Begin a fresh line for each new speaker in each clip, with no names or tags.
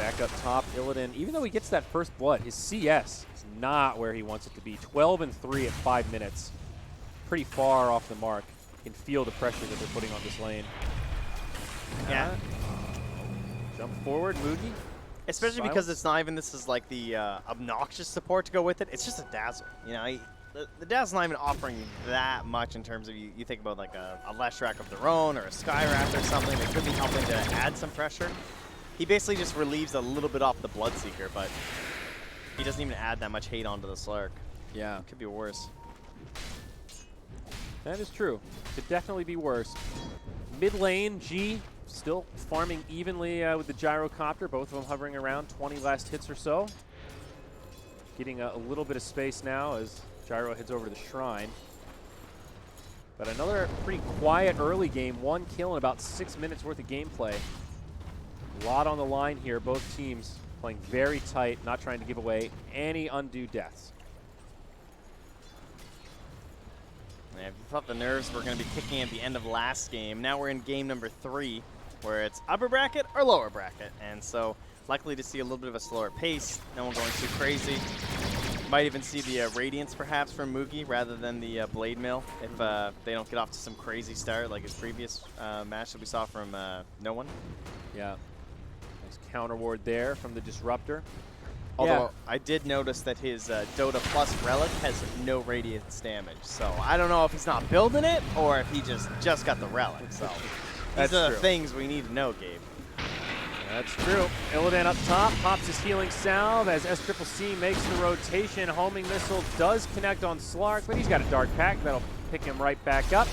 Back up top, Illidan, even though he gets that first blood, his CS is not where he wants it to be. 12 and 3 at 5 minutes. Pretty far off the mark. You can feel the pressure that they're putting on this lane.
Yeah.
Jump forward, Moogie.
Especially because it's not even this is like the obnoxious support to go with it. It's just a Dazzle. You know, the Dazzle's not even offering that much in terms of you think about like a Leshrac of their own or a Skywrath or something that could be helping to add some pressure. He basically just relieves a little bit off the Bloodseeker, but he doesn't even add that much hate onto the Slark.
Yeah.
Could be worse.
That is true. Could definitely be worse. Mid lane, G still farming evenly with the Gyrocopter, both of them hovering around 20 last hits or so. Getting a little bit of space now as Gyro heads over to the Shrine. But another pretty quiet early game. 1 kill in about 6 minutes worth of gameplay. A lot on the line here. Both teams playing very tight, not trying to give away any undue deaths.
Yeah, if you thought the nerves were going to be kicking at the end of last game, now we're in game number 3, where it's upper bracket or lower bracket. And so likely to see a little bit of a slower pace. No one going too crazy. Might even see the Radiance perhaps from Moogie rather than the Blade Mill if they don't get off to some crazy start like his previous match that we saw from No One.
Yeah. Nice counter ward there from the Disruptor.
Although I did notice that his Dota Plus Relic has no Radiance damage. So I don't know if he's not building it or if he just got the Relic. So these are the things we need to know, Gabe.
That's true. Illidan up top, pops his healing salve as SCCC makes the rotation. Homing missile does connect on Slark, but he's got a dark pack that'll pick him right back up.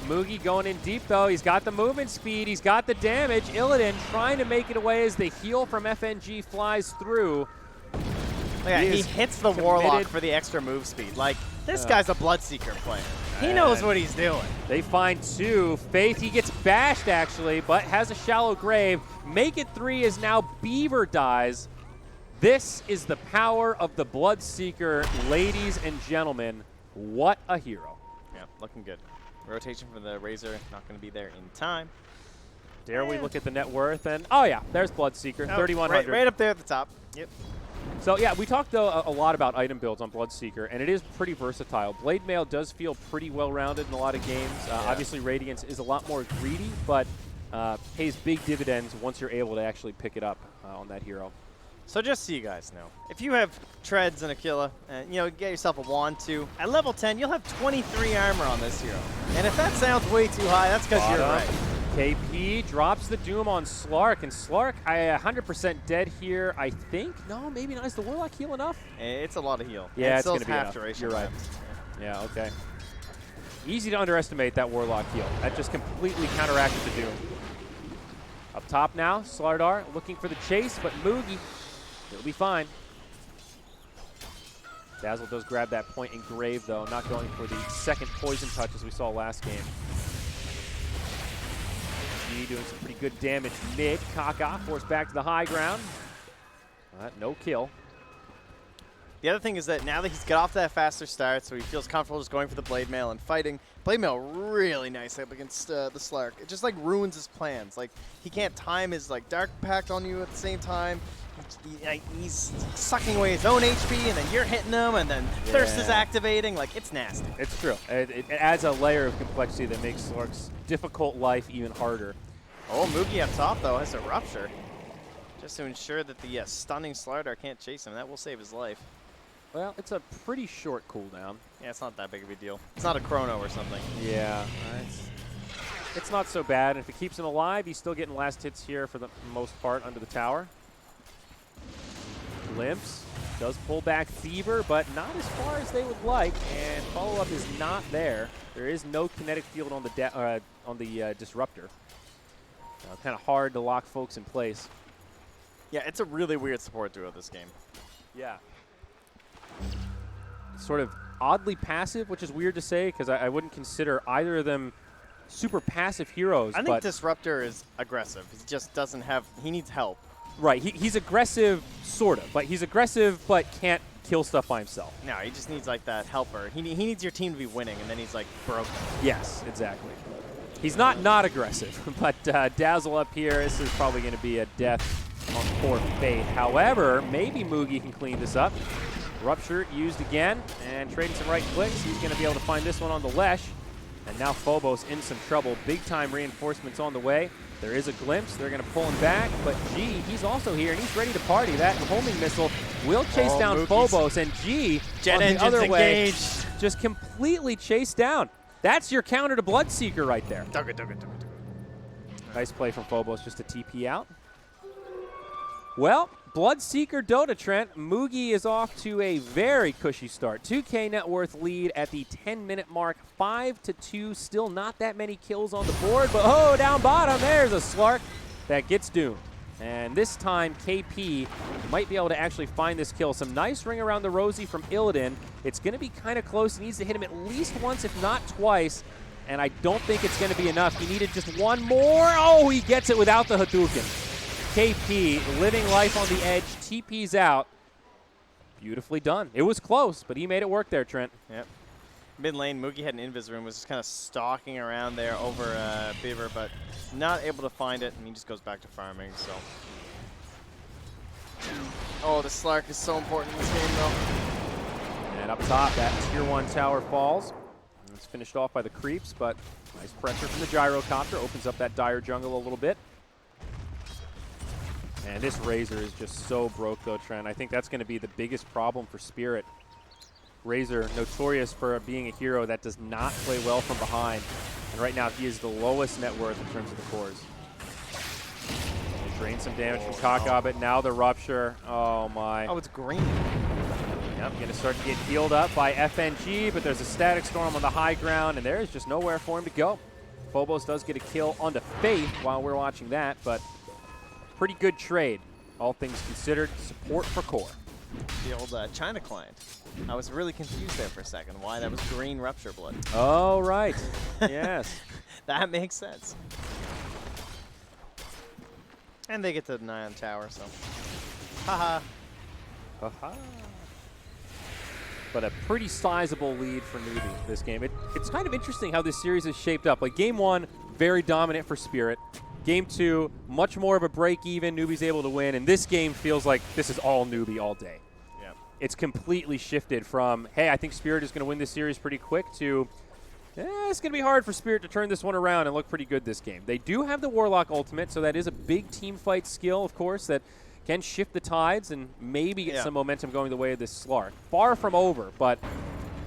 Moogie going in deep though. He's got the movement speed, he's got the damage. Illidan trying to make it away as the heal from FNG flies through.
Yeah, he hits the Warlock for the extra move speed. Like, this guy's a Bloodseeker player. He knows what he's doing.
They find 2. Faith, he gets bashed actually, but has a shallow grave. Make it 3 as now Beaver dies. This is the power of the Bloodseeker, ladies and gentlemen. What a hero.
Yeah, looking good. Rotation for the Razor, not going to be there in time.
Dare we look at the net worth? And oh yeah, there's Bloodseeker, 3,100.
Right up there at the top. Yep.
So yeah, we talked though a lot about item builds on Bloodseeker, and it is pretty versatile. Blade Mail does feel pretty well-rounded in a lot of games. Obviously, Radiance is a lot more greedy, but pays big dividends once you're able to actually pick it up on that hero.
So just so you guys know, if you have Treads and Aquila, and get yourself a Wand too, at level 10, you'll have 23 armor on this hero. And if that sounds way too high, that's because you're right.
KP drops the Doom on Slark, and Slark, 100% dead here, I think. No, maybe not. Is the Warlock heal enough?
It's a lot of heal.
Yeah, it's going to be
half
enough.
duration.
You're right. Yeah, okay. Easy to underestimate that Warlock heal. That just completely counteracted the Doom. Up top now, Slardar looking for the chase, but Moogie, he'll be fine. Dazzle does grab that point in Grave, though, not going for the second poison touch as we saw last game. G doing some pretty good damage mid. Kaka forced back to the high ground. No kill.
The other thing is that now that he's got off that faster start, so he feels comfortable just going for the Blade Mail and fighting. Blade Mail really nice up against the Slark. It just like ruins his plans. Like he can't time his like Dark Pact on you at the same time. He's sucking away his own HP, and then you're hitting him, and then Thirst is activating. Like, it's nasty.
It's true. It adds a layer of complexity that makes Slark's difficult life even harder.
Oh, Moogie up top, though, has a Rupture. Just to ensure that the stunning Slardar can't chase him. That will save his life.
Well, it's a pretty short cooldown.
Yeah, it's not that big of a deal. It's not a Chrono or something.
Yeah. It's not so bad. If it keeps him alive, he's still getting last hits here for the most part under the tower. Glimpse does pull back Fever, but not as far as they would like, and follow-up is not there. There is no kinetic field on the Disruptor. Kind of hard to lock folks in place.
Yeah, it's a really weird support duo this game.
Yeah. Sort of oddly passive, which is weird to say, because I wouldn't consider either of them super passive heroes.
I think Disruptor is aggressive. He just doesn't have – he needs help.
Right, he's aggressive, sort of, but he's aggressive but can't kill stuff by himself.
No, he just needs like that helper. He needs your team to be winning, and then he's like broken.
Yes, exactly. He's not aggressive, but Dazzle up here, this is probably going to be a death on poor Fate. However, maybe Moogie can clean this up. Rupture used again, and trading some right clicks. He's going to be able to find this one on the Lesh. And now Phobos in some trouble. Big-time reinforcements on the way. There is a glimpse. They're going to pull him back, but G, he's also here, and he's ready to party. That homing missile will chase down
Moogie's.
Phobos, and G,
Jet
on the
engines
other way,
engaged.
just completely chased down. That's your counter to Bloodseeker right there. Nice play from Phobos just to TP out. Well, Bloodseeker Dota, Trent. Moogie is off to a very cushy start. 2K net worth lead at the 10-minute mark, 5-2. Still not that many kills on the board, but oh, down bottom, there's a Slark that gets doomed. And this time, KP might be able to actually find this kill. Some nice ring around the Rosie from Illidan. It's going to be kind of close. He needs to hit him at least once, if not twice. And I don't think it's going to be enough. He needed just one more. Oh, he gets it without the Hadouken. KP living life on the edge, TP's out. Beautifully done. It was close, but he made it work there, Trent.
Yep. Mid lane, Moogie had an invis room, was just kind of stalking around there over Beaver, but not able to find it, and he just goes back to farming, so. Oh, the Slark is so important in this game, though.
And up top, that tier 1 tower falls. It's finished off by the creeps, but nice pressure from the gyrocopter. Opens up that dire jungle a little bit. And this Razor is just so broke, though, Trent. I think that's going to be the biggest problem for Spirit. Razor, notorious for being a hero that does not play well from behind. And right now, he is the lowest net worth in terms of the cores. Drain some damage from Kaka, but now the Rupture. Oh, my.
Oh, it's green.
Yep, going to start to get healed up by FNG, but there's a Static Storm on the high ground, and there is just nowhere for him to go. Phobos does get a kill onto Faith while we're watching that, but pretty good trade, all things considered. Support for core.
The old China client. I was really confused there for a second why that was green Rupture blood.
Oh, right. Yes.
That makes sense. And they get to deny on tower, so. Haha.
Haha. But a pretty sizable lead for Newbee this game. It's kind of interesting how this series is shaped up. Like, game 1, very dominant for Spirit. Game 2, much more of a break even. Newbee's able to win. And this game feels like this is all Newbee all day.
Yeah.
It's completely shifted from, hey, I think Spirit is going to win this series pretty quick, to, it's going to be hard for Spirit to turn this one around and look pretty good this game. They do have the Warlock ultimate, so that is a big team fight skill, of course, that can shift the tides and maybe get some momentum going the way of this Slark. Far from over, but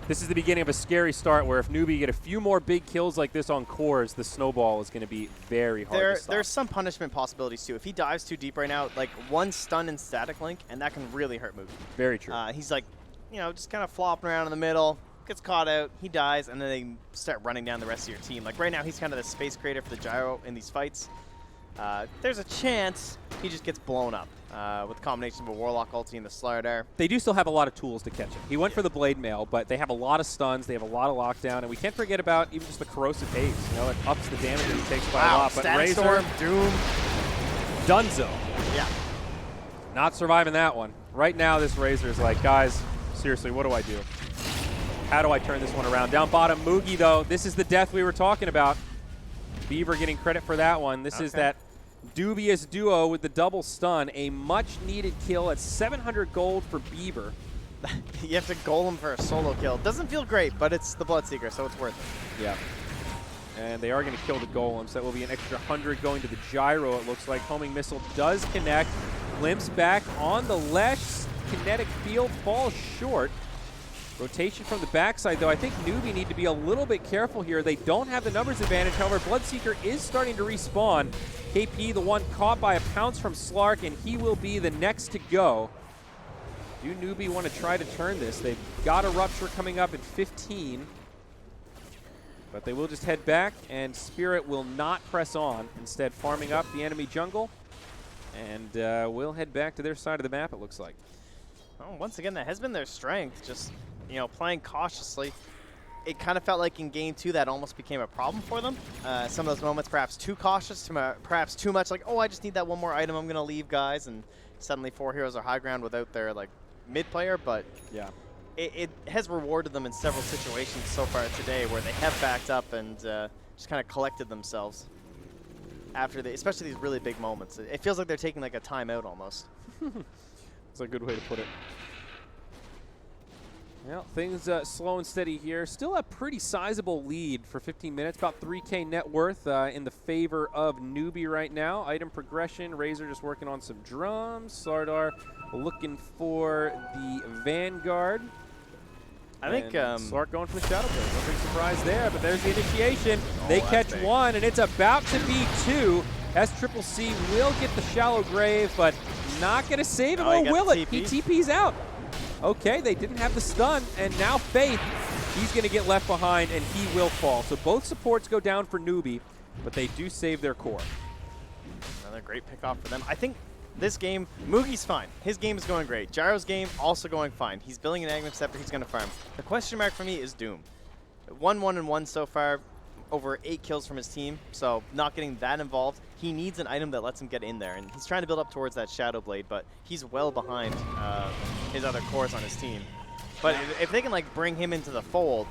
this is the beginning of a scary start where if Newbee get a few more big kills like this on cores, the snowball is going to be very hard to stop.
There's some punishment possibilities, too. If he dives too deep right now, like one stun and static link, and that can really hurt Moogie.
Very true.
He's like, you know, just kind of flopping around in the middle, gets caught out, he dies, and then they start running down the rest of your team. Like right now, he's kind of the space creator for the gyro in these fights. There's a chance he just gets blown up with the combination of a Warlock ulti and the Slardar.
They do still have a lot of tools to catch him. He went for the Blade Mail, but they have a lot of stuns, they have a lot of lockdown, and we can't forget about even just the corrosive haze. You know, it ups the damage that he takes by a lot. But
Static
Razor,
Storm, Doom.
Dunzo.
Yeah.
Not surviving that one. Right now, this Razor is like, guys, seriously, what do I do? How do I turn this one around? Down bottom, Moogie, though, this is the death we were talking about. Beaver getting credit for that one. This is that dubious duo with the double stun. A much-needed kill at 700 gold for Beaver.
You have to golem for a solo kill. Doesn't feel great, but it's the Bloodseeker, so it's worth it.
Yeah. And they are going to kill the golems. That will be an extra 100 going to the gyro, it looks like. Homing missile does connect. Glimpse back on the left. Kinetic field falls short. Rotation from the backside, though. I think Newbee need to be a little bit careful here. They don't have the numbers advantage. However, Bloodseeker is starting to respawn. KP, the one caught by a pounce from Slark, and he will be the next to go. Do Newbee want to try to turn this? They've got a Rupture coming up in 15. But they will just head back, and Spirit will not press on. Instead, farming up the enemy jungle. And we'll head back to their side of the map, it looks like.
Oh, once again, that has been their strength. Just, you know, playing cautiously. It kind of felt like in game 2 that almost became a problem for them. Some of those moments perhaps too cautious, perhaps too much like, oh, I just need that one more item, I'm going to leave, guys. And suddenly 4 heroes are high ground without their like mid player. But
yeah,
it has rewarded them in several situations so far today where they have backed up and just kind of collected themselves. after especially these really big moments. It feels like they're taking like a timeout almost.
That's a good way to put it. Well, things slow and steady here. Still a pretty sizable lead for 15 minutes. About 3K net worth in the favor of Newbee right now. Item progression. Razor just working on some drums. Slardar looking for the Vanguard.
I think
Slark going for the Shadow Blade. No big surprise there, but there's the initiation.
Oh,
they catch
big.
one, and it's about to be two. SCCC will get the Shallow Grave, but not going to save him, or will it? He TP's out. Okay, they didn't have the stun, and now Faith, he's going to get left behind, and he will fall. So both supports go down for Newbee, but they do save their core.
Another great pick off for them. I think this game, Moogie's fine. His game is going great. Gyro's game also going fine. He's building an Aghanim Scepter. He's going to farm. The question mark for me is Doom. 1-1-1 so far, over 8 kills from his team, so not getting that involved. He needs an item that lets him get in there, and he's trying to build up towards that Shadow Blade, but he's well behind his other cores on his team. But if they can like bring him into the fold,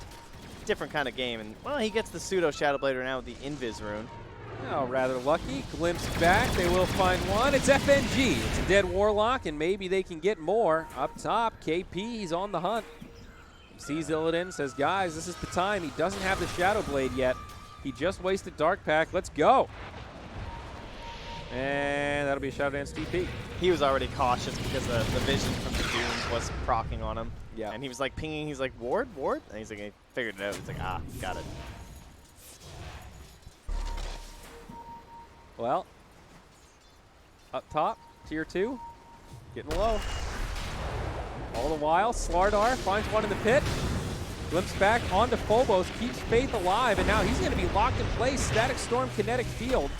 different kind of game. And well, he gets the pseudo Shadow Blade right now with the Invis rune.
Oh, rather lucky. Glimpse back. They will find one. It's FNG. It's a dead Warlock, and maybe they can get more. Up top, KP, he's on the hunt. He sees Illidan, says, guys, this is the time. He doesn't have the Shadow Blade yet. He just wasted Dark Pack. Let's go. And that'll be a Shadow Dance TP.
He was already cautious because the vision from the Doom was proccing on him.
Yeah.
And he was like pinging. He's like, ward? And he's like, he figured it out. He's like, ah, got it.
Well, up top, tier 2, getting low. All the while, Slardar finds one in the pit. Glimpse back onto Phobos, keeps Faith alive, and now he's going to be locked in place. Static Storm, Kinetic Field.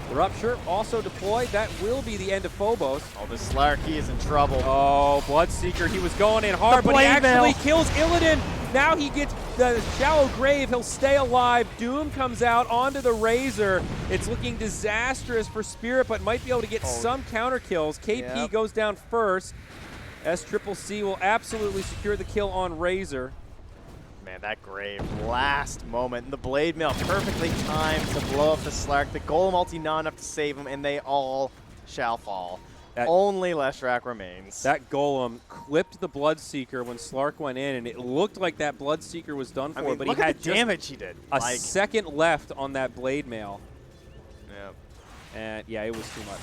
The Rupture also deployed. That will be the end of Phobos.
Oh, the Slarky is in trouble.
Oh, Bloodseeker, he was going in hard, but he actually kills Illidan. Now he gets the Shallow Grave. He'll stay alive. Doom comes out onto the Razor. It's looking disastrous for Spirit, but might be able to get some counter kills. KP goes down first. SCCC will absolutely secure the kill on Razor.
Man, that Grave, last moment. And the Blade Mail perfectly timed to blow up the Slark. The Golem ulti not enough to save him, and they all shall fall. Only Leshrac remains.
That Golem clipped the Bloodseeker when Slark went in, and it looked like that Bloodseeker was done for, but he had
the damage he did.
A second left on that Blade Mail.
Yep.
And yeah, it was too much.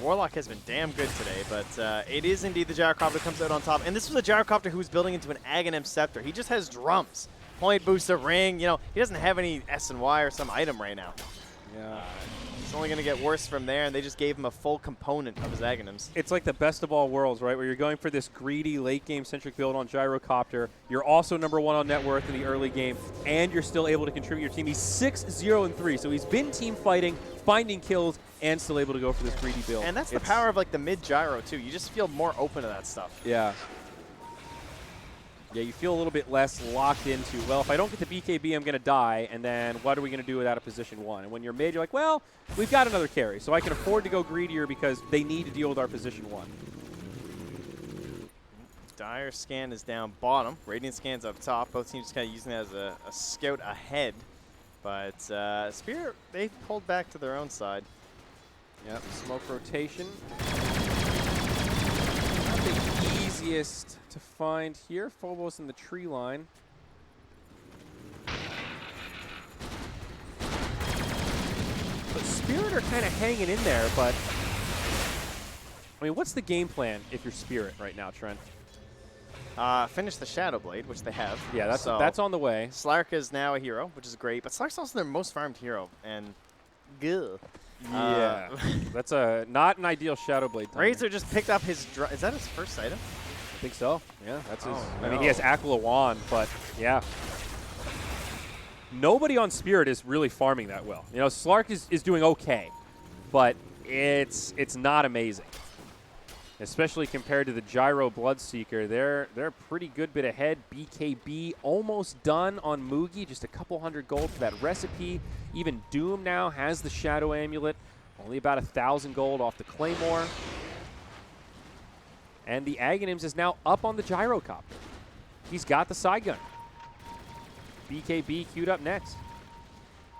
Warlock has been damn good today, but it is indeed the Gyrocopter that comes out on top. And this was a Gyrocopter who was building into an Aghanim Scepter. He just has drums. Point booster, ring, you know, he doesn't have any S and Y or some item right now.
Yeah.
It's only going to get worse from there, and they just gave him a full component of his Aghanims.
It's like the best of all worlds, right? Where you're going for this greedy late-game-centric build on Gyrocopter. You're also #1 on net worth in the early game, and you're still able to contribute your team. He's 6-0-3, so he's been team fighting, finding kills, and still able to go for this greedy build.
And that's the power of like the mid-gyro, too. You just feel more open to that stuff.
Yeah. Yeah, you feel a little bit less locked into, well, if I don't get the BKB, I'm going to die, and then what are we going to do without a position 1? And when you're mid, you're like, well, we've got another carry, so I can afford to go greedier because they need to deal with our position 1.
Dire Scan is down bottom. Radiant Scan's up top. Both teams just kind of using that as a scout ahead. But Spirit, they pulled back to their own side.
Yep, smoke rotation. Not the easiest to find here. Phobos in the tree line. But Spirit are kind of hanging in there, but I mean, what's the game plan if you're Spirit right now, Trent?
Finish the Shadow Blade, which they have.
Yeah, that's on the way.
Slark is now a hero, which is great, but Slark's also their most farmed hero, and good.
Yeah, that's not an ideal Shadow Blade timer.
Razor just picked up his. Is that his first item?
I think so. Yeah, that's his.
No.
I mean, he has Aquila Wand, but yeah. Nobody on Spirit is really farming that well. You know, Slark is doing okay, but it's not amazing. Especially compared to the Gyro Bloodseeker. They're a pretty good bit ahead. BKB almost done on Moogie. Just a couple hundred gold for that recipe. Even Doom now has the Shadow Amulet. Only about 1,000 gold off the Claymore. And the Aghanims is now up on the Gyrocopter. He's got the side gun. BKB queued up next.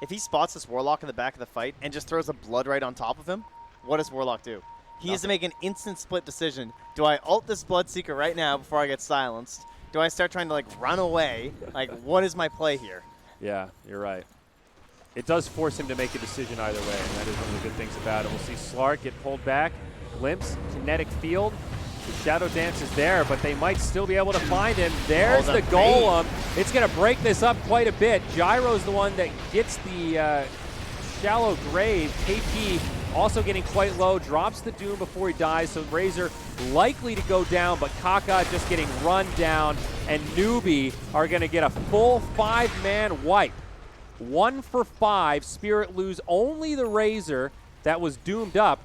if he spots this Warlock in the back of the fight and just throws a Blood Right on top of him, what does Warlock do? He has to make an instant split decision. Do I ult this Bloodseeker right now before I get silenced? Do I start trying to, like, run away? Like, what is my play here?
Yeah, you're right. It does force him to make a decision either way, and that is one of the good things about it. We'll see Slark get pulled back. Glimpse, kinetic field. The Shadow Dance is there, but they might still be able to find him. There's the Golem. It's going to break this up quite a bit. Gyro's the one that gets the shallow grave. KP also getting quite low, drops the Doom before he dies, so Razor likely to go down, but Kaka just getting run down, and Newbee are going to get a full 5-man wipe. 1 for 5, Spirit lose only the Razor that was doomed up,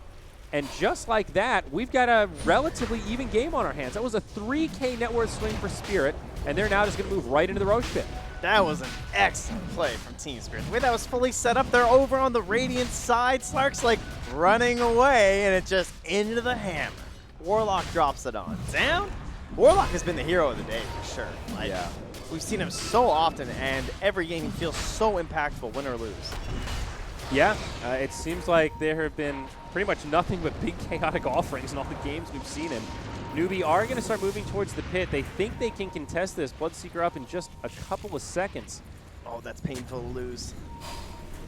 and just like that, we've got a relatively even game on our hands. That was a 3K net worth swing for Spirit, and they're now just going to move right into the Roche pit.
That was an excellent play from Team Spirit. The way that was fully set up, they're over on the Radiant side. Slark's like running away, and it just into the hammer. Warlock drops it on. Down? Warlock has been the hero of the day for sure. Like,
yeah.
We've seen him so often, and every game he feels so impactful, win or lose.
Yeah, it seems like there have been pretty much nothing but big chaotic offerings in all the games we've seen him. Newbee are going to start moving towards the pit. They think they can contest this. Bloodseeker up in just a couple of seconds.
Oh, that's painful to lose.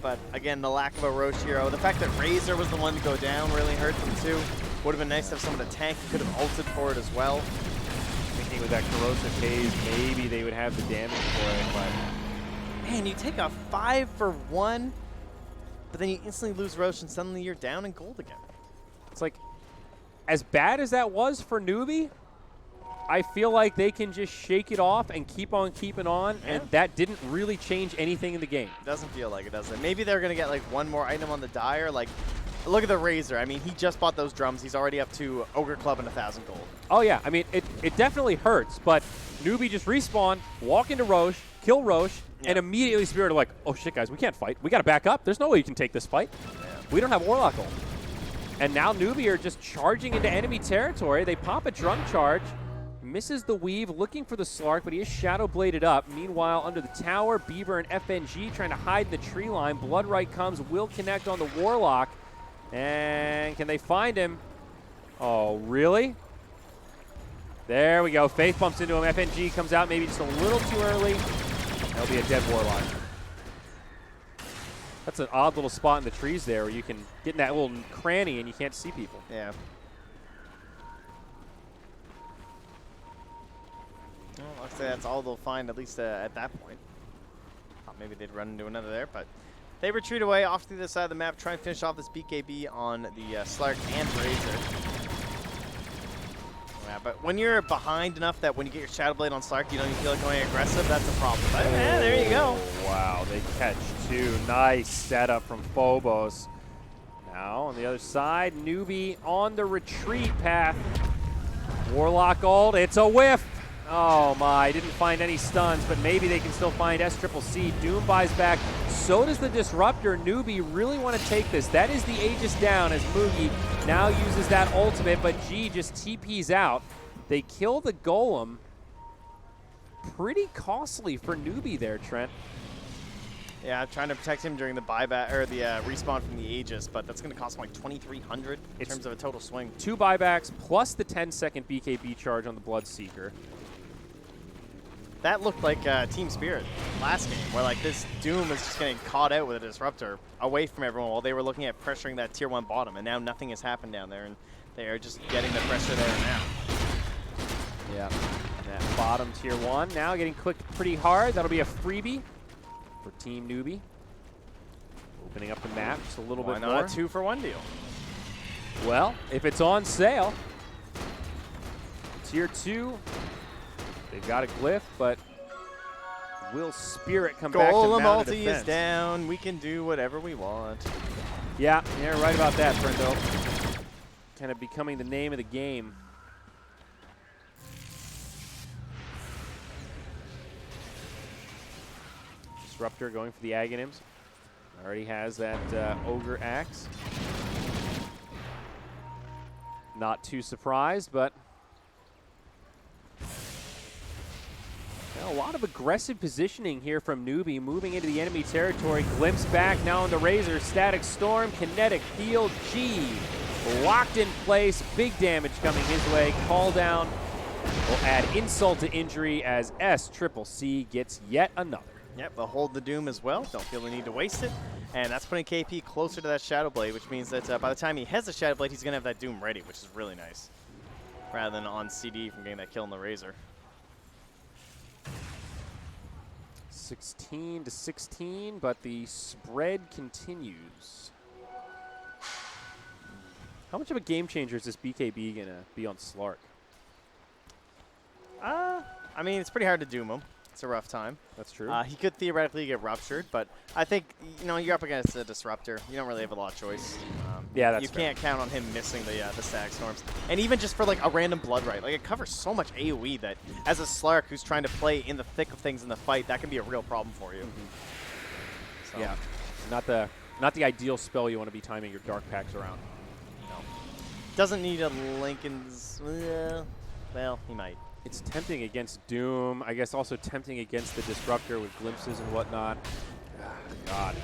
But again, the lack of a Roche hero. The fact that Razor was the one to go down really hurt them too. Would have been nice to have someone to tank who could have ulted for it as well.
Thinking with that corrosive haze, maybe they would have the damage for it, but
man, you take a 5 for 1, but then you instantly lose Roche and suddenly you're down in gold again.
it's like, as bad as that was for Newbee, I feel like they can just shake it off and keep on keeping on, and that didn't really change anything in the game.
It doesn't feel like it, does it? Maybe they're going to get like one more item on the Dire. Like, look at the Razor. I mean, he just bought those drums. He's already up to Ogre Club and 1,000 gold.
Oh yeah, I mean, it definitely hurts, but Newbee just respawn, walk into Roche, kill Roche, and immediately Spirit are like, oh shit guys, we can't fight. We got to back up. There's no way you can take this fight. We don't have Warlock ult. And now Newbee are just charging into enemy territory. They pop a drunk charge. Misses the weave, looking for the Slark, but he is shadow bladed up. Meanwhile, under the tower, Beaver and FNG trying to hide in the tree line. Bloodright comes, will connect on the Warlock. And can they find him? Oh, really? There we go. Faith bumps into him. FNG comes out maybe just a little too early. That'll be a dead Warlock. That's an odd little spot in the trees there where you can get in that little cranny and you can't see people.
Yeah. Well, I'd say that's all they'll find, at least at that point. Thought maybe they'd run into another there, but they retreat away off to the other side of the map, try and finish off this BKB on the Slark and Razor. Yeah, but when you're behind enough that when you get your Shadow Blade on Slark, you don't even feel like going aggressive, that's a problem. But yeah, there you go.
Wow, they catch two. Nice setup from Phobos. Now on the other side, Newbee on the retreat path. Warlock ult, it's a whiff. Oh my, didn't find any stuns, but maybe they can still find SCCC. Doom buys back, so does the Disruptor. Newbee really want to take this. That is the Aegis down as Mugi now uses that ultimate, but G just TPs out. They kill the Golem. Pretty costly for Newbee there, Trent.
Yeah, I'm trying to protect him during the buyback or the respawn from the Aegis, but that's going to cost him like 2,300 in terms of a total swing. 2
buybacks plus the 10-second BKB charge on the Bloodseeker.
That looked like Team Spirit last game, where like this Doom is just getting caught out with a Disruptor away from everyone while they were looking at pressuring that Tier 1 bottom, and now nothing has happened down there, and they are just getting the pressure there now.
Yeah, that bottom Tier 1 now getting clicked pretty hard. That'll be a freebie for Team Newbee. Opening up the map just a little bit more.
Why not a 2-for-1 deal?
Well, if it's on sale, Tier 2, they've got a glyph, but will Spirit come back to
Golem
mount a
ulti
defense?
is down. We can do whatever we want.
Yeah, you're right about that, Brendo. Kind of becoming the name of the game. Disruptor going for the Aghanims. Already has that Ogre Axe. Not too surprised, but Well, a lot of aggressive positioning here from Newbee, moving into the enemy territory. Glimpse back now on the Razor. Static Storm, Kinetic Field, G. Locked in place, big damage coming his way. Call down will add insult to injury as SCCC gets yet another.
Yep, they'll hold the Doom as well. Don't feel the need to waste it. And that's putting KP closer to that Shadow Blade, which means that by the time he has the Shadow Blade, he's going to have that Doom ready, which is really nice. Rather than on CD from getting that kill on the Razor.
16-16, but the spread continues. How much of a game changer is this BKB going to be on Slark?
I mean, it's pretty hard to doom him. It's a rough time.
That's true.
He could theoretically get ruptured, but I think, you know, you're up against a Disruptor. You don't really have a lot of choice.
Yeah, that's
You
fair.
can't count on him missing the Static Storms. And even just for, like, a random Blood Right, like, it covers so much AoE that as a Slark who's trying to play in the thick of things in the fight, that can be a real problem for you. So.
Yeah, not the ideal spell you want to be timing your Dark Packs around.
No. Doesn't need a Lincoln's, well, he might.
It's tempting against Doom. I guess also tempting against the Disruptor with glimpses and whatnot. God.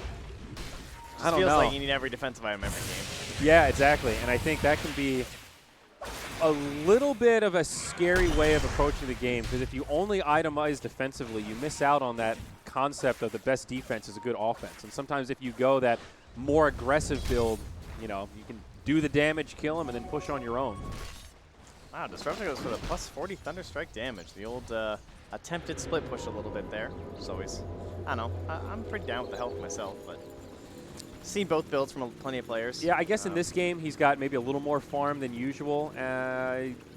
I don't
feels
know.
like you need every defensive item every game.
Yeah, exactly. And I think that can be a little bit of a scary way of approaching the game, because if you only itemize defensively, you miss out on that concept of the best defense is a good offense. And sometimes if you go that more aggressive build, you know, you can do the damage, kill him, and then push on your own.
Wow, Disruptor goes for the plus 40 Thunderstrike damage. The old attempted split push a little bit there. It's always, I don't know, I'm pretty down with the health myself, but seen both builds from plenty of players.
Yeah, I guess in this game he's got maybe a little more farm than usual.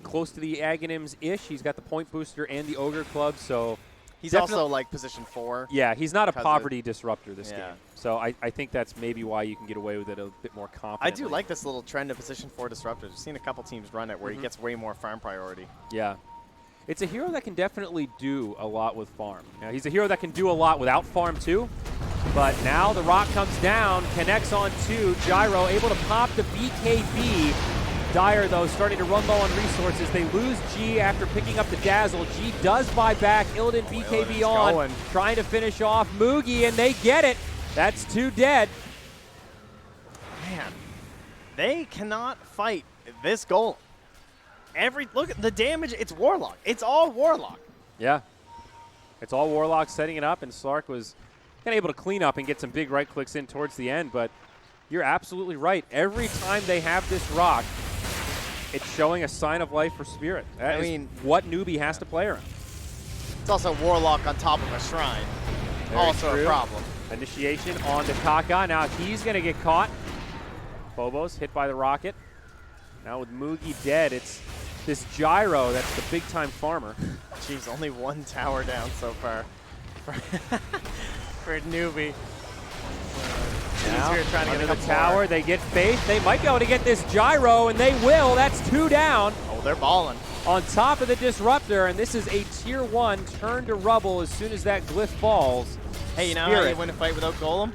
Close to the Aghanims-ish. He's got the Point Booster and the Ogre Club, so
he's also like position 4.
Yeah, he's not a poverty disruptor this game. So I think that's maybe why you can get away with it a bit more confidently.
I do like this little trend of position 4 disruptors. I've seen a couple teams run it where he gets way more farm priority.
Yeah. It's a hero that can definitely do a lot with farm. Now, he's a hero that can do a lot without farm too. But now the rock comes down, connects on 2. Gyro able to pop the BKB. Dire, though, starting to run low on resources. They lose G after picking up the Dazzle. G does buy back. Illidan BKB on, trying to finish off Mugi, and they get it. That's 2 dead.
Man, they cannot fight this goal. Look at the damage. It's Warlock. It's all Warlock.
Yeah. It's all Warlock setting it up, and Slark was kind of able to clean up and get some big right clicks in towards the end, but you're absolutely right. Every time they have this rock, it's showing a sign of life for Spirit. That is what Newbee has to play around.
It's also Warlock on top of a shrine. Also a problem.
Initiation on to Kaka. Now he's going to get caught. Phobos hit by the rocket. Now with Mugi dead, it's this Gyro that's the big-time farmer.
Jeez, only 1 tower down so far for Newbee.
Now, trying to get to the tower. They get Faith. They might be able to get this Gyro, and they will. That's 2 down.
Oh, they're balling. On
top of the Disruptor, and this is a Tier 1 turn to rubble as soon as that glyph falls.
Hey, you know how you win a fight without Golem?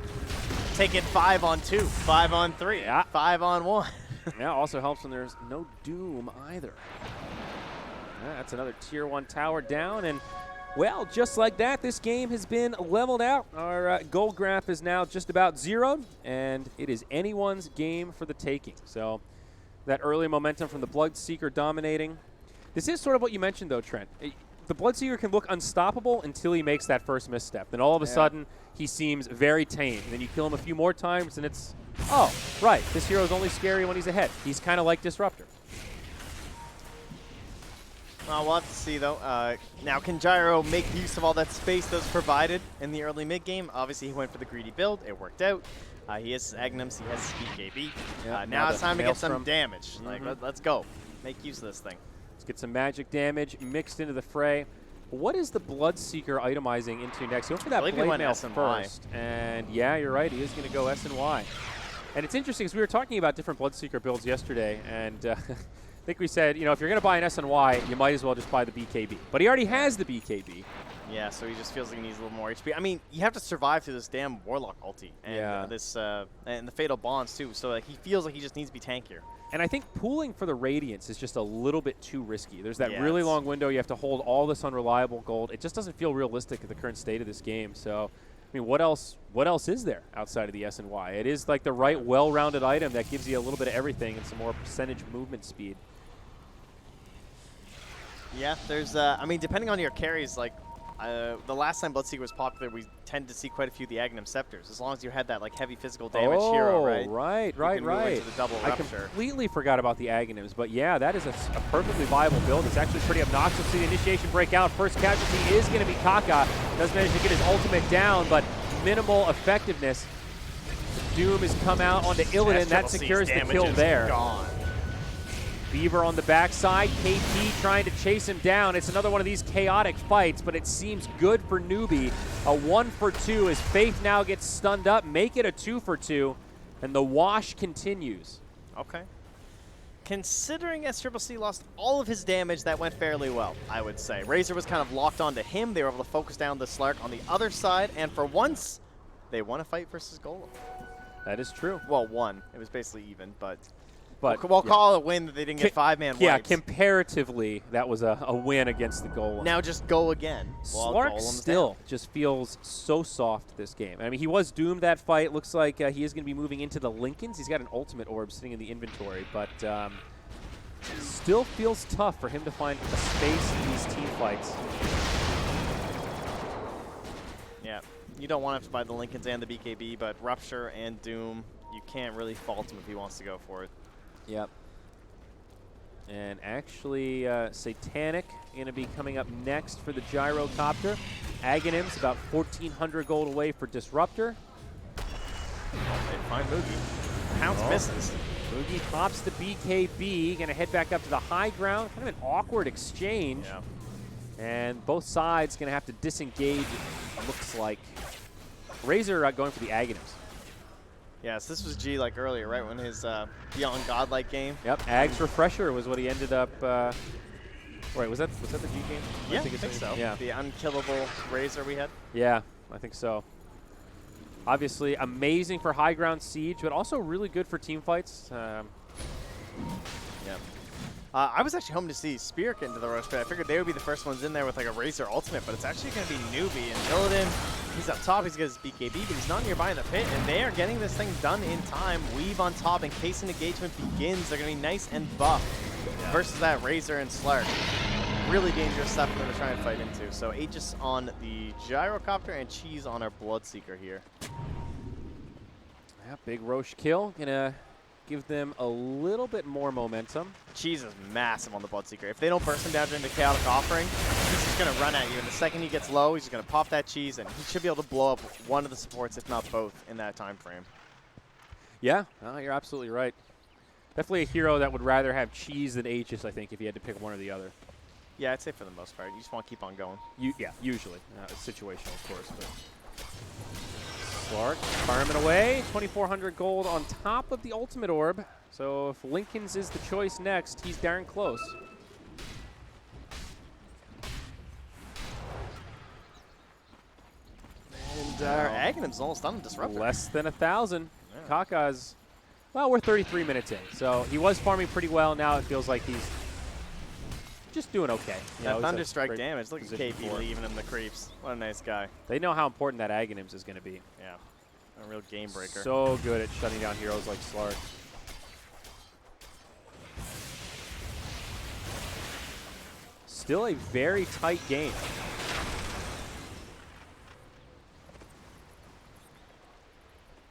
Take it 5 on 2, 5 on 3, 5 on 1.
Yeah, also helps when there's no Doom either. Yeah, that's another Tier 1 tower down, and well, just like that, this game has been leveled out. Our goal graph is now just about zeroed, and it is anyone's game for the taking. So that early momentum from the Bloodseeker dominating. This is sort of what you mentioned, though, Trent. The Bloodseeker can look unstoppable until he makes that first misstep. Then all of a sudden, he seems very tame. And then you kill him a few more times, and it's, oh, right, this hero is only scary when he's ahead. He's kind of like Disruptor.
We'll have to see, though. Now, can Gyro make use of all that space that was provided in the early mid-game? Obviously, he went for the greedy build. It worked out. He has his Aghanims. He has his BKB. Now it's time to get some damage. Like, let's go. Make use of this thing.
Let's get some magic damage mixed into the fray. What is the Bloodseeker itemizing into next? He went for that Blade Mail first. And yeah, you're right. He is going to go S and Y. And it's interesting because we were talking about different Bloodseeker builds yesterday, and I think we said, you know, if you're going to buy an S and Y, you might as well just buy the BKB. But he already has the BKB.
Yeah, so he just feels like he needs a little more HP. I mean, you have to survive through this damn Warlock ulti and this and the Fatal Bonds too. So like he feels like he just needs to be tankier.
And I think pooling for the Radiance is just a little bit too risky. There's that
Yeah,
really long window. You have to hold all this unreliable gold. It just doesn't feel realistic at the current state of this game. So, I mean, what else is there outside of the SNY? It is like the right, well-rounded item that gives you a little bit of everything and some more percentage movement speed.
Yeah, there's, I mean, depending on your carries, like, the last time Bloodseeker was popular, we tend to see quite a few of the Aghanim Scepters, as long as you had that, like, heavy physical damage hero, right?
Right.
Into the double
I
rupture.
completely forgot about the Aghanims, but yeah, that is a perfectly viable build. It's actually pretty obnoxious. See the initiation breakout. First casualty is going to be Kaka. Does manage to get his ultimate down, but minimal effectiveness. Doom has come out onto Illidan. That secures the kill there.
Gone.
Beaver on the backside, KP trying to chase him down. It's another one of these chaotic fights, but it seems good for Newbee. A 1-for-2 as Faith now gets stunned up. Make it a 2-for-2, and the wash continues.
Okay. Considering SCCC lost all of his damage, that went fairly well, I would say. Razor was kind of locked onto him. They were able to focus down the Slark on the other side, and for once, they won a fight versus Golem.
That is true.
Well, won. It was basically even, but we'll
yeah.
call it a win that they didn't get 5-man wipes.
Yeah, comparatively, that was a win against the Golem.
Now just go again.
Slark still just feels so soft this game. I mean, he was doomed that fight. Looks like he is going to be moving into the Lincolns. He's got an ultimate orb sitting in the inventory, but still feels tough for him to find a space in these team fights.
Yeah, you don't want to have to buy the Lincolns and the BKB, but Rupture and Doom, you can't really fault him if he wants to go for it.
Yep. And actually, Satanic going to be coming up next for the Gyrocopter. Aghanim's about 1,400 gold away for Disruptor.
They find Moogie. Pounce misses.
Moogie pops the BKB, going to head back up to the high ground. Kind of an awkward exchange.
Yeah.
And both sides going to have to disengage, it looks like. Razor going for the Aghanims.
Yes, this was G like earlier, right, when his Beyond Godlike game.
Yep, Ag's Refresher was what he ended up. Wait, was that the G game?
Yeah, I think so.
Yeah.
The unkillable Razor we had.
Yeah, I think so. Obviously, amazing for high ground siege, but also really good for team fights.
Yeah. I was actually hoping to see Spear get into the rush, but I figured they would be the first ones in there with like a Razor ultimate, but it's actually going to be Newbee. And Illidan, he's up top, he's got his BKB, but he's not nearby in the pit, and they are getting this thing done in time. Weave on top in case an engagement begins. They're going to be nice and buff versus that Razor and Slark. Really dangerous stuff for them to try and fight into. So Aegis on the Gyrocopter and Cheese on our Bloodseeker here.
Yeah, big Roche kill. Gonna give them a little bit more momentum.
Cheese is massive on the Bloodseeker. If they don't burst him down during the Chaotic Offering, he's just going to run at you. And the second he gets low, he's just going to pop that cheese, and he should be able to blow up one of the supports, if not both, in that time frame.
Yeah, you're absolutely right. Definitely a hero that would rather have Cheese than Aegis, I think, if you had to pick one or the other.
Yeah, I'd say for the most part. You just want to keep on going.
Yeah, usually. It's situational, of course. But Slark farming away. 2,400 gold on top of the ultimate orb. So if Lincoln's is the choice next, he's darn close.
And Aghanim's almost done with Disruptor.
Less than 1,000.
Yeah.
Kaka's, well, we're 33 minutes in. So he was farming pretty well. Now it feels like he's just doing okay.
That Thunderstrike damage. Look at KP leaving him the creeps. What a nice guy.
They know how important that Aghanims is going to be.
Yeah. A real game breaker.
So good at shutting down heroes like Slark. Still a very tight game.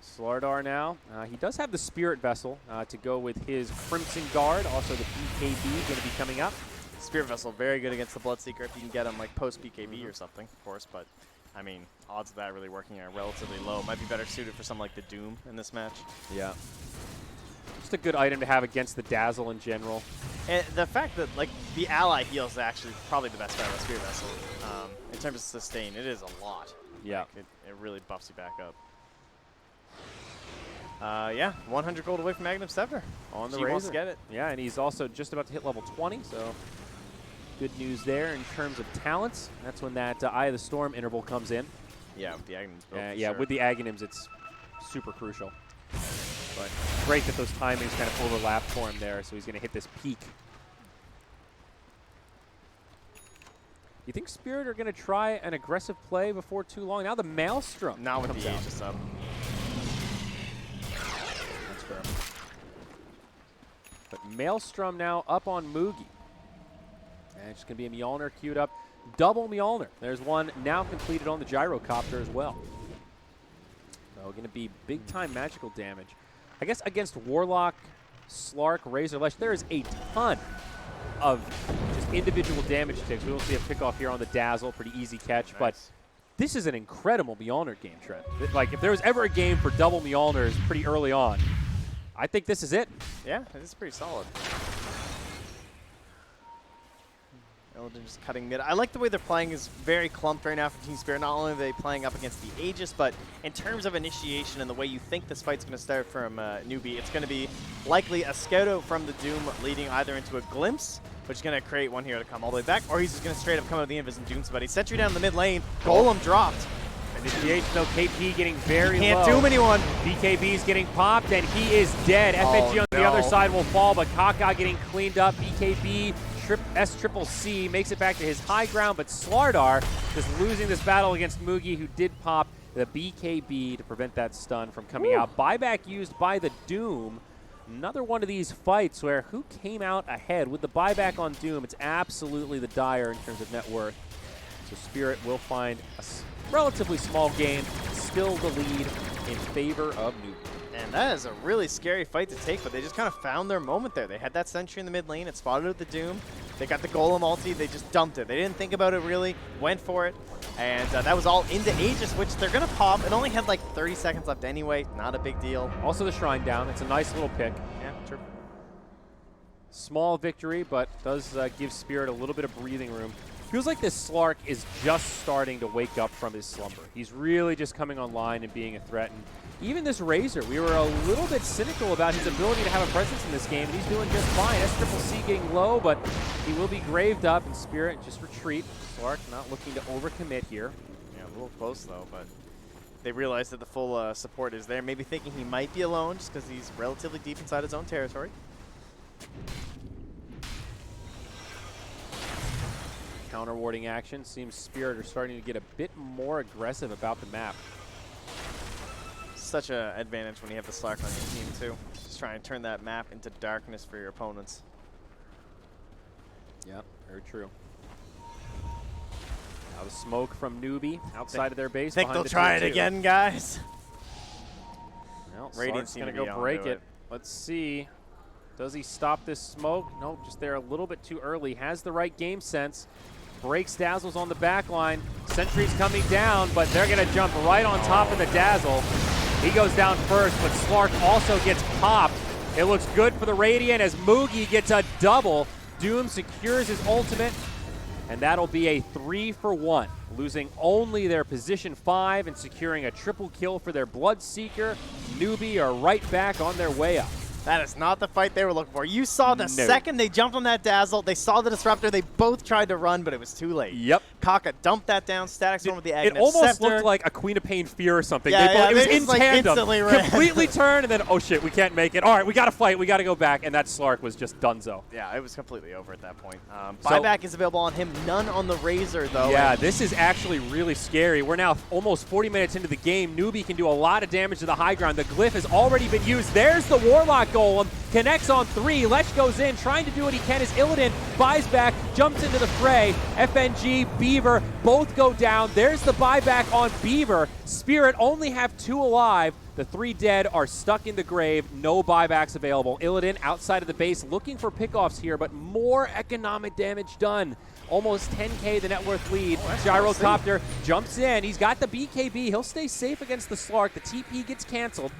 Slardar now. He does have the Spirit Vessel to go with his Crimson Guard. Also the BKB going to be coming up.
Spirit Vessel, very good against the Bloodseeker if you can get him like post BKB or something, of course, but I mean, odds of that really working are relatively low. Might be better suited for something like the Doom in this match. Yeah.
Just a good item to have against the Dazzle in general.
And the fact that like the ally heals is actually probably the best part about Spirit Vessel. In terms of sustain, it is a lot.
Yeah.
Like, it really buffs you back up. Yeah, 100 gold away from Aghanim Scepter.
On the
He
Razor.
wants to get it.
Yeah, and he's also just about to hit level 20, so good news there in terms of talents. That's when that Eye of the Storm interval comes in.
Yeah, with the Aghanims.
Yeah, with the Aghanims, it's super crucial. But great that those timings kind of overlap for him there, so he's going to hit this peak. You think Spirit are going to try an aggressive play before too long? Now the Maelstrom
Not with
comes
the
out.
Aegis up.
That's fair. But Maelstrom now up on Moogie. And it's going to be a Mjolnir queued up. Double Mjolnir. There's one now completed on the Gyrocopter as well. So going to be big-time magical damage. I guess against Warlock, Slark, Razor Lesh, there is a ton of just individual damage ticks. We will see a pickoff here on the Dazzle. Pretty easy catch.
Nice.
But this is an incredible Mjolnir game, Trent. Like, if there was ever a game for double Mjolnirs pretty early on, I think this is it.
Yeah, this is pretty solid. Illidan just cutting mid. I like the way they're playing is very clumped right now for Team Spirit. Not only are they playing up against the Aegis, but in terms of initiation and the way you think this fight's going to start from Newbee, it's going to be likely a scout out from the Doom leading either into a glimpse, which is going to create one here to come all the way back, or he's just going to straight up come out of the invis and doom somebody. Sentry down the mid lane. Golem dropped.
Initiation, though, KP getting very
Can't
low.
doom anyone.
BKB's getting popped, and he is dead. FNG on the other side will fall, but Kaka getting cleaned up. BKB, SCCC makes it back to his high ground, but Slardar just losing this battle against Moogie, who did pop the BKB to prevent that stun from coming out. Buyback used by the Doom. Another one of these fights where who came out ahead with the buyback on Doom? It's absolutely the Dire in terms of net worth. So Spirit will find a relatively small gain, still the lead in favor of Newbee.
And that is a really scary fight to take, but they just kind of found their moment there. They had that Sentry in the mid lane. It spotted out the Doom. They got the Golem ulti. They just dumped it. They didn't think about it really, went for it. And that was all into Aegis, which they're going to pop. It only had like 30 seconds left anyway. Not a big deal.
Also the Shrine down. It's a nice little pick.
Yeah, true.
Small victory, but does give Spirit a little bit of breathing room. Feels like this Slark is just starting to wake up from his slumber. He's really just coming online and being a threat. And even this Razor, we were a little bit cynical about his ability to have a presence in this game, and he's doing just fine. SCCC getting low, but he will be graved up, and Spirit just retreat. Slark not looking to overcommit here.
Yeah, a little close though, but they realize that the full support is there. Maybe thinking he might be alone just because he's relatively deep inside his own territory.
Counter-warding action. Seems Spirit are starting to get a bit more aggressive about the map.
Such an advantage when you have the Slark on your team too. Just trying to turn that map into darkness for your opponents.
Yep, very true. Now the smoke from Newbee outside of their base.
Think they'll try it again, guys?
Well,
Radiant's
going to go break it. Let's see. Does he stop this smoke? No, just there a little bit too early. Has the right game sense. Breaks Dazzle's on the back line. Sentry's coming down, but they're going to jump right on top of the Dazzle. He goes down first, but Slark also gets popped. It looks good for the Radiant as Moogie gets a double. Doom secures his ultimate, and that'll be a 3-for-1. Losing only their position 5 and securing a triple kill for their Bloodseeker. Newbee are right back on their way up.
That is not the fight they were looking for. You saw the second they jumped on that Dazzle, they saw the Disruptor, they both tried to run, but it was too late.
Yep.
Kaka dumped that down, Static Storm with the Aghanim
It almost
Scepter.
looked like a Queen of Pain Fear or something.
Yeah,
it was
they
in
just, like,
tandem.
instantly ran.
Completely turned, and then, oh shit, we can't make it. All right, we got to fight. We got to go back. And that Slark was just donezo.
Yeah, it was completely over at that point.
So-
Buyback is available on him. None on the Razor, though.
Yeah, this is actually really scary. We're now almost 40 minutes into the game. Newbee can do a lot of damage to the high ground. The Glyph has already been used. There's the Warlock Golem. Connects on 3. Lech goes in, trying to do what he can as Illidan buys back, jumps into the fray. FNG, Beaver, both go down. There's the buyback on Beaver. Spirit only have 2 alive. The 3 dead are stuck in the grave. No buybacks available. Illidan outside of the base looking for pickoffs here, but more economic damage done. Almost 10K the net worth lead. Gyrocopter jumps in. He's got the BKB. He'll stay safe against the Slark. The TP gets canceled.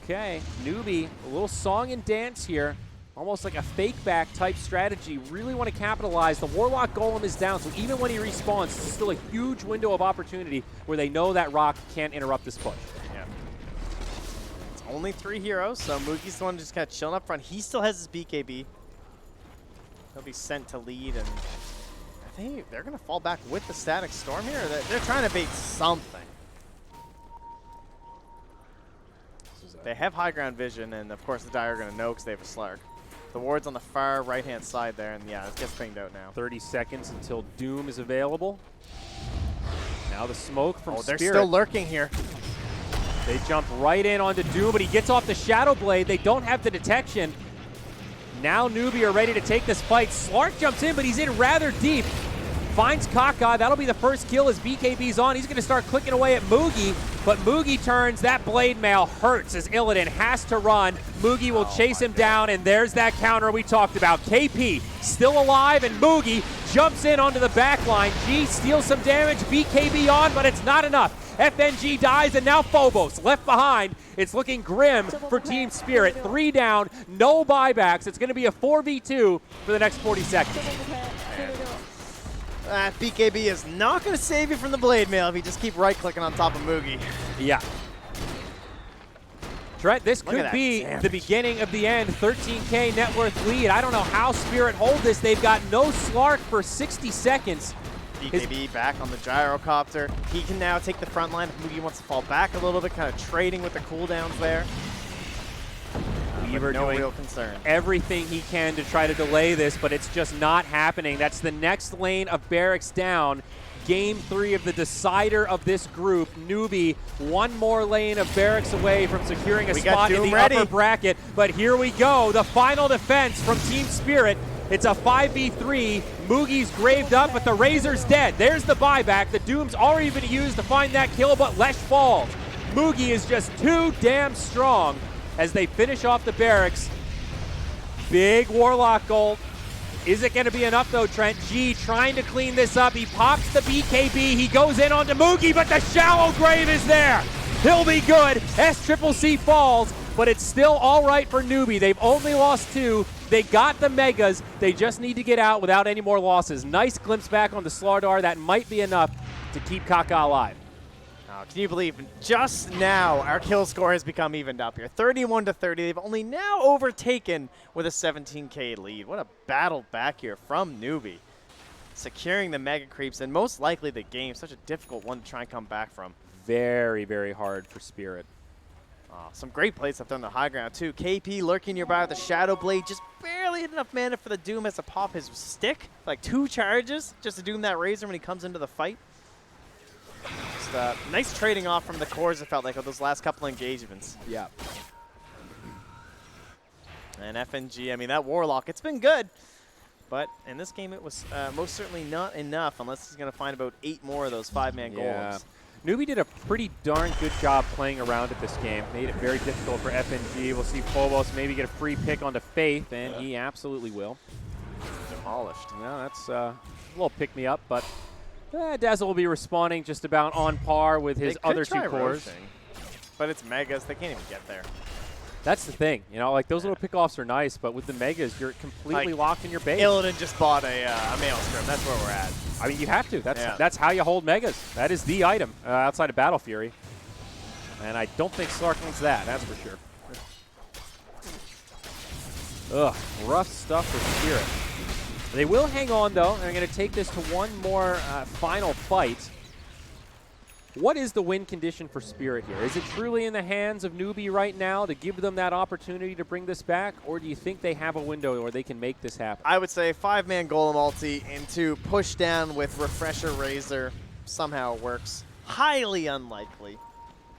Okay, Newbee, a little song and dance here. Almost like a fake back type strategy. Really want to capitalize. The Warlock Golem is down, so even when he respawns, it's still a huge window of opportunity where they know that Rock can't interrupt this push.
Yeah. It's only 3 heroes, so Moogie's the one just kind of chilling up front. He still has his BKB. He'll be sent to lead, and I think they're going to fall back with the Static Storm here. They're trying to bait something. They have high ground vision, and of course the Dire are going to know because they have a Slark. The ward's on the far right-hand side there, and yeah, it gets pinged out now.
30 seconds until Doom is available. Now the smoke from
They're
Spirit.
still lurking here.
They jump right in onto Doom, but he gets off the Shadow Blade. They don't have the detection. Now Newbee are ready to take this fight. Slark jumps in, but he's in rather deep. Finds Kaka. That'll be the first kill as BKB's on. He's going to start clicking away at Moogie, but Moogie turns. That blade mail hurts as Illidan has to run. Moogie will chase him down, and there's that counter we talked about. KP still alive, and Moogie jumps in onto the back line. G steals some damage. BKB on, but it's not enough. FNG dies, and now Phobos left behind. It's looking grim for Team Spirit. 3 down, no buybacks. It's going to be a 4v2 for the next 40 seconds.
BKB is not going to save you from the blade mail if you just keep right-clicking on top of Moogie.
Yeah. Trent, this
Look at
could
that
be
damage.
the beginning of the end. 13K net worth lead. I don't know how Spirit hold this. They've got no Slark for 60 seconons.
BKB back on the gyrocopter. He can now take the front line if Moogie wants to fall back a little bit, kind of trading with the cooldowns there.
Weaver
no
doing
real concern.
everything he can to try to delay this, but it's just not happening. That's the next lane of Barracks down. Game 3 of the decider of this group. Newbee, one more lane of Barracks away from securing a spot in the upper bracket. But here we go, the final defense from Team Spirit. It's a 5v3. Moogie's graved up, but the Razor's dead. There's the buyback. The Doom's already been used to find that kill, but Lesh falls. Moogie is just too damn strong as they finish off the Barracks. Big Warlock gold. Is it going to be enough, though, Trent? G trying to clean this up. He pops the BKB. He goes in onto Moogie, but the shallow grave is there. He'll be good. SCCC falls, but it's still all right for Newbee. They've only lost 2. They got the Megas. They just need to get out without any more losses. Nice glimpse back on the Slardar. That might be enough to keep Kaka alive.
Oh, can you believe just now our kill score has become evened up here. 31-30. They've only now overtaken with a 17K lead. What a battle back here from Newbee. Securing the mega creeps and most likely the game. Such a difficult one to try and come back from.
Very, very hard for Spirit.
Oh, some great plays up there on the high ground too. KP lurking nearby with the Shadow Blade. Just barely had enough mana for the Doom as to pop his stick. Like 2 charges just to Doom that Razor when he comes into the fight. Just nice trading off from the cores, it felt like, of those last couple engagements.
Yeah.
And FNG, I mean, that Warlock, it's been good. But in this game, it was most certainly not enough unless he's going to find about 8 more of those 5-man golems.
Newbee did a pretty darn good job playing around at this game. Made it very difficult for FNG. We'll see Phobos maybe get a free pick onto Faith, and he absolutely will.
Demolished.
Yeah, that's a little pick-me-up, but Dazzle will be responding just about on par with his other 2 cores.
Roaching, but it's Megas. They can't even get there.
That's the thing. You know, like those little pickoffs are nice, but with the Megas, you're completely locked in your base.
Illidan just bought a Maelstrom. That's where we're at.
I mean, you have to. That's how you hold Megas. That is the item outside of Battle Fury. And I don't think Slark wants that, that's for sure. Ugh, rough stuff for Spirit. They will hang on, though. They're going to take this to one more final fight. What is the win condition for Spirit here? Is it truly in the hands of Newbee right now to give them that opportunity to bring this back, or do you think they have a window where they can make this happen?
I would say 5-man Golem ulti into push down with Refresher Razor somehow works. Highly unlikely.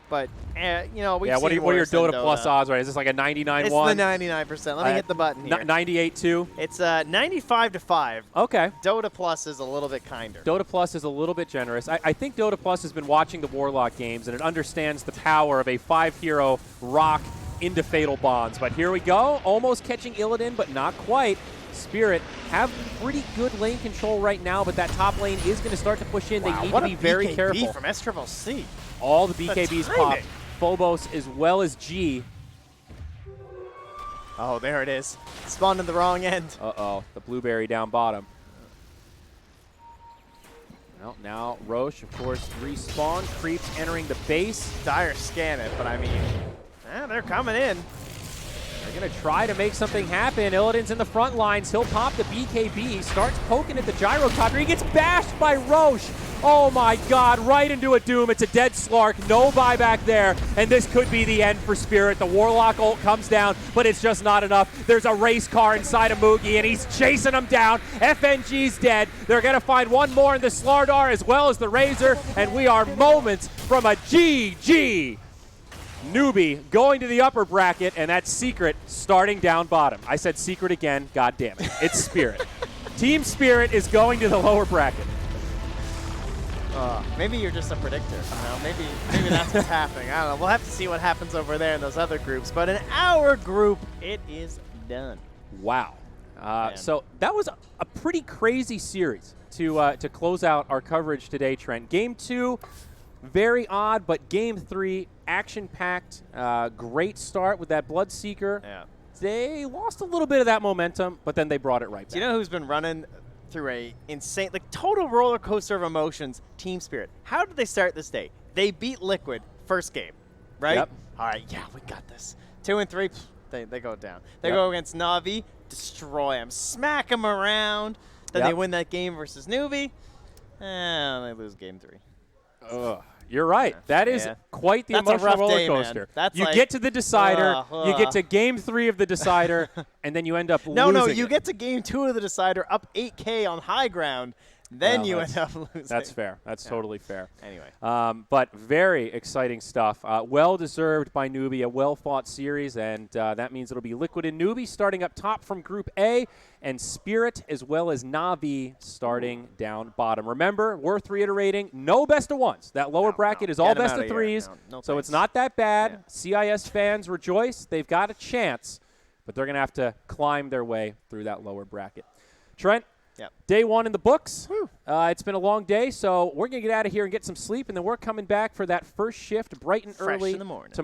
But, you know, we've seen
what are your
worse than
Dota plus odds, right? Is this like a 99-1?
It's the 99%. Let me hit the button here.
98-2?
It's 95-5.
Okay.
Dota plus is a little bit kinder.
Dota Plus is a little bit generous. I think Dota Plus has been watching the Warlock games, and it understands the power of a 5-hero rock into Fatal Bonds. But here we go, almost catching Illidan, but not quite. Spirit have pretty good lane control right now, but that top lane is going to start to push in. They need to be very careful.
From SCCC.
All the BKBs popped. Phobos as well as G.
Oh, there it is. Spawned in the wrong end.
Uh-oh, the blueberry down bottom. Well, now Roche, of course, respawn. Creeps entering the base.
Dire scan it, but I mean, They're coming in.
They're going to try to make something happen. Illidan's in the front lines. He'll pop the BKB, starts poking at the gyrocopter. He gets bashed by Roche. Oh my God, right into a Doom. It's a dead Slark, no buyback there, and this could be the end for Spirit. The Warlock ult comes down, but it's just not enough. There's a race car inside of Moogie, and he's chasing him down. FNG's dead. They're going to find one more in the Slardar as well as the Razor, and we are moments from a GG. Newbee going to the upper bracket, and that's Secret starting down bottom. I said Secret again, God damn it. It's Spirit. Team Spirit is going to the lower bracket.
Maybe you're just a predictor. You know? Maybe that's what's happening. I don't know. We'll have to see what happens over there in those other groups. But in our group, it is done.
Wow. So that was a pretty crazy series to close out our coverage today, Trent. Game 2, very odd, but Game 3, action-packed. Great start with that Bloodseeker.
Yeah.
They lost a little bit of that momentum, but then they brought it right back.
Do you know who's been running through a insane, like total roller coaster of emotions? Team Spirit. How did they start this day? They beat Liquid first game, right?
Yep.
All right, yeah, we got this. 2 and 3, they go down. They go against Na'Vi, destroy them, smack them around. Then they win that game versus Newbee, and they lose game 3.
Ugh. You're right. That is quite the emotional roller coaster. You
like,
get to the decider, you get to game 3 of the decider, and then you end up losing.
No, you get to game 2 of the decider, up 8K on high ground, then you end up losing.
That's fair. That's totally fair.
Anyway.
But very exciting stuff. Well-deserved by Newbee, a well-fought series, and that means it'll be Liquid and Newbee starting up top from Group A, and Spirit as well as Na'Vi starting down bottom. Remember, worth reiterating, no best of ones. That lower bracket is all best of threes, so it's not that bad. CIS fans rejoice. They've got a chance, but they're going to have to climb their way through that lower bracket. Trent? Day 1 in the books. It's been a long day, so we're going to get out of here and get some sleep, and then we're coming back for that first shift bright and early
in the morning.
tomorrow.